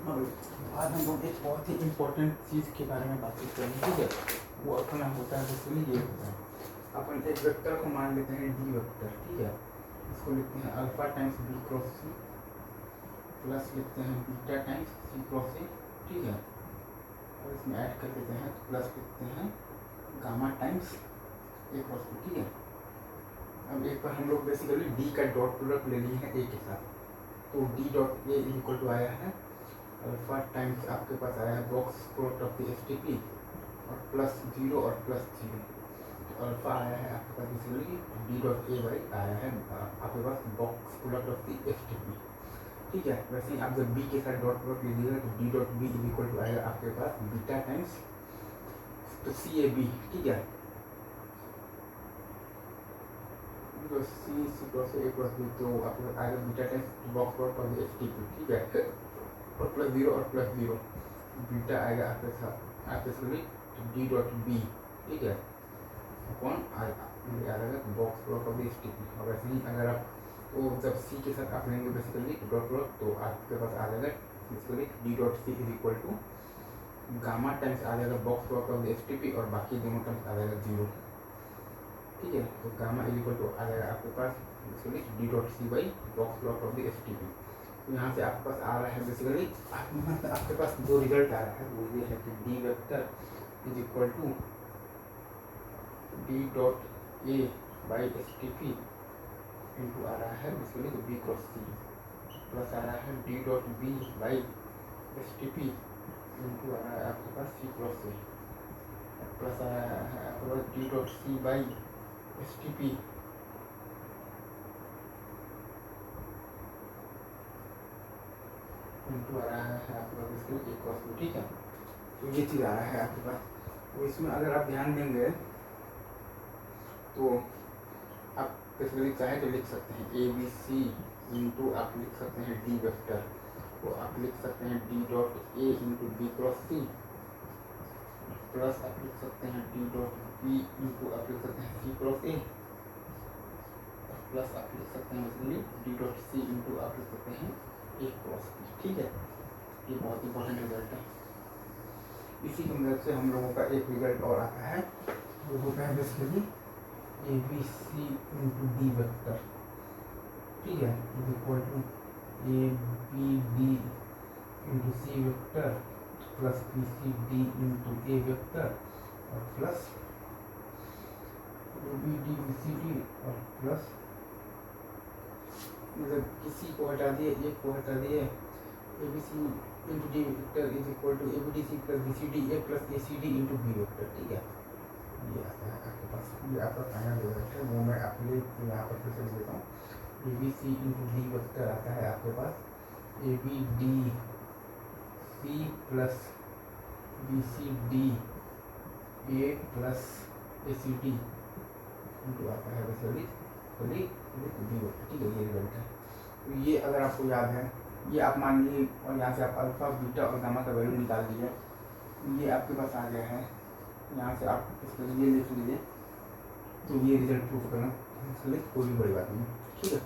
हाँ भाई, आज हम लोग एक बहुत ही इम्पोर्टेंट चीज़ के बारे में बातचीत करेंगे, ठीक है। वो अपना होता है, बेसिकली ये होता है, अपन एक वेक्टर को मान लेते हैं डी वेक्टर, ठीक है। इसको लिखते हैं alpha times B cross C plus लिखते हैं beta times C cross A, ठीक है। और इसमें ऐड कर देते हैं तो प्लस लिखते हैं gamma times A cross B, ठीक है। अब एक बार हम लोग बेसिकली डी का डॉट प्रोडक्ट ले लिए हैं ए के साथ, तो D dot A equal to आया है अल्फा टाइम्स आपके पास आया है box product of the S T P और प्लस 0 और प्लस 0, तो अल्फा आया है आपके पास basically D dot A by आया है आपके पास box product of the S T P, ठीक है। वैसे ही आप जब बी के साथ डॉट प्रोडक्ट लीजिएगा तो D dot B equal to आएगा आपके पास बीटा टाइम्स तो सी ए बी, ठीक है। तो सी क्रॉस ए क्रॉस बी, तो आपके पास आएगा beta times box product of the S T P, ठीक है। और प्लस 0 और प्लस 0 बीटा आएगा आपके साथ आपके सभी डी डॉट बी, ठीक है, कौन आएगा box product of the S T P. और वैसे ही अगर आप तो जब सी के साथ आप लेंगे बेसिकली डॉट प्रोडक्ट तो आपके पास आ जाएगा basically D dot C is equal to gamma times आ जाएगा box product of the S T P और बाकी दोनों टाइम्स आ जाएगा 0, ठीक है। तो गामा इज इक्वल टू आ जाएगा आपके पास basically D dot C by box product of the S T P. तो यहाँ से आपके पास आ रहा है बेसिकली आपके पास जो रिजल्ट आ रहा है वो ये है कि D vector is equal to D dot A by S T P into आ रहा है बेसिकली तो बी क्रॉस सी प्लस आ रहा है D dot B by S T P into आ रहा है आपके पास सी क्रॉस सी प्लस आ रहा है आपके पास D dot C by S T P into आ रहा है आपके पास बेसिकली एक क्रॉस बी, ठीक है। तो ये चीज़ आ रहा है आपके पास। तो इसमें अगर आप ध्यान देंगे तो आप बेसिकली चाहे तो लिख सकते हैं ए बी सी इंटू आप लिख सकते हैं डी वेक्टर, तो आप लिख सकते हैं D dot A into B cross C plus आप लिख सकते हैं डी डॉट बी इंटू आप लिख सकते हैं सी क्रॉस ए प्लस आप लिख सकते हैं basically D dot C into आप लिख सकते हैं ए क्रॉस बी, ठीक है। ये बहुत इंपॉर्टेंट रिजल्ट है। इसी की मदद से हम लोगों का एक रिजल्ट और आता है, वो होता है basically A B C into D vector, ठीक है, is equal to A B D into C vector plus B C D into A vector और plus A B D B C D और प्लस मतलब किसी को हटा दिए एक को हटा दिए A B C into D vector is equal to A B D C plus B C D A plus A C D into B vector, ठीक है। ये आता है आपके पास, ये आपका फाइनल रिजल्ट है, वो मैं अपने यहाँ पर फिर से लिख देता हूँ। A B C into D vector आता है आपके पास A B D C plus B C D A plus A C D into आता है बेसिकली डी वेक्टर, ठीक है। ये रिजल्ट है। तो ये अगर आपको याद है, ये आप मान लीजिए और यहाँ से आप अल्फा बीटा और गामा का वैल्यू निकाल दीजिए, ये आपके पास आ गया है। यहाँ से आप इसके लिए लिख लीजिए, तो ये रिजल्ट प्रूफ करना इसके लिए कोई भी बड़ी बात नहीं, ठीक है।